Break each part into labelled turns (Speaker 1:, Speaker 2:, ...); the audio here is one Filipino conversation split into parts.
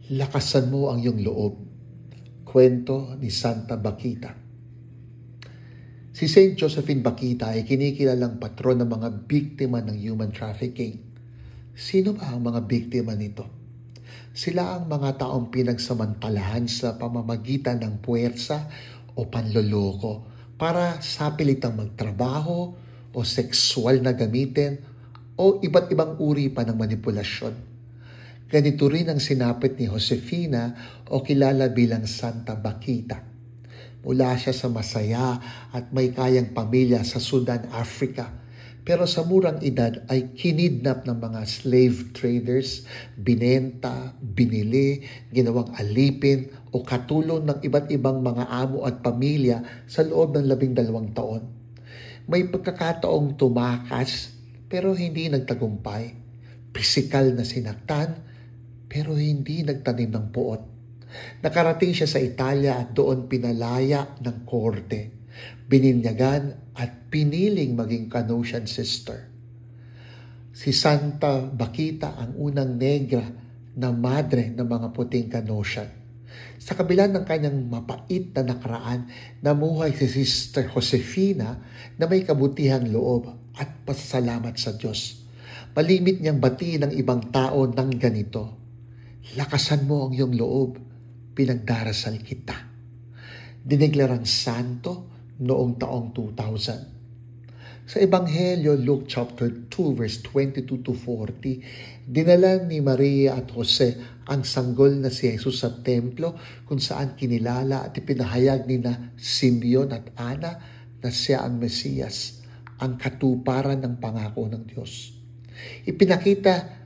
Speaker 1: Lakasan mo ang iyong loob. Kwento ni Santa Bakita. Si Saint Josephine Bakita ay kinikilalang patron ng mga biktima ng human trafficking. Sino ba ang mga biktima nito? Sila ang mga taong pinagsamantalahan sa pamamagitan ng puwersa o panloloko para sa pilitang magtrabaho o sexual na gamitin o iba't ibang uri pa ng manipulasyon. Ganito rin ang sinapit ni Josefina o kilala bilang Santa Bakita. Mula siya sa masaya at may kayang pamilya sa Sudan, Africa. Pero sa murang edad ay kinidnap ng mga slave traders, binenta, binili, ginawang alipin o katulong ng iba't ibang mga amo at pamilya sa loob ng 12 taon. May pagkakataong tumakas pero hindi nagtagumpay. Pisikal na sinaktan pero hindi nagtanim ng puot. Nakarating siya sa Italia at doon pinalaya ng korte. Bininyagan at piniling maging Canossian sister. Si Santa Bakita ang unang negra na madre ng mga puting Canossian. Sa kabila ng kanyang mapait na nakaraan, namuhay si Sister Josefina na may kabutihang loob at pasasalamat sa Diyos. Malimit niyang batiin ng ibang tao ng ganito. Lakasan mo ang iyong loob, pinagdarasal kita. Dineklarang santo noong taong 2000. Sa Ebanghelyo, Luke chapter 2 verse 22 to 40, dinala ni Maria at Jose ang sanggol na si Jesus sa templo kung saan kinilala at ipinahayag ni na Simeon at Ana na siya ang Mesiyas, ang katuparan ng pangako ng Diyos. Ipinakita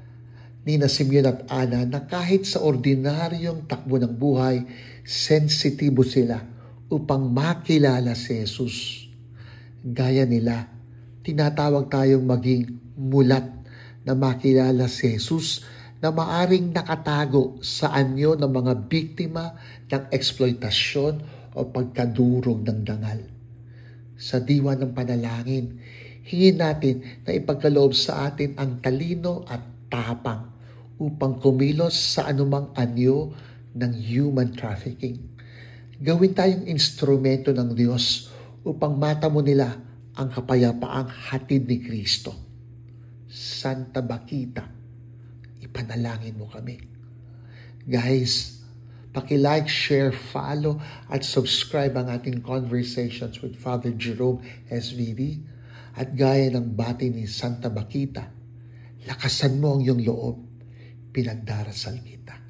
Speaker 1: ni na Simeon at Ana na kahit sa ordinaryong takbo ng buhay, sensitibo sila upang makilala si Jesus. Gaya nila, tinatawag tayong maging mulat na makilala si Jesus na maaring nakatago sa anyo ng mga biktima ng eksploitasyon o pagkadurog ng dangal. Sa diwa ng panalangin, hingin natin na ipagkaloob sa atin ang talino at tapang upang kumilos sa anumang anyo ng human trafficking. Gawin tayong instrumento ng Diyos upang matamo nila ang kapayapaang hatid ni Kristo. Santa Bakita, ipanalangin mo kami. Guys, paki-like, share, follow, at subscribe ang ating Conversations with Father Jerome SVD. At gaya ng bati ni Santa Bakita, lakasan mo ang iyong loob, pinagdarasal kita.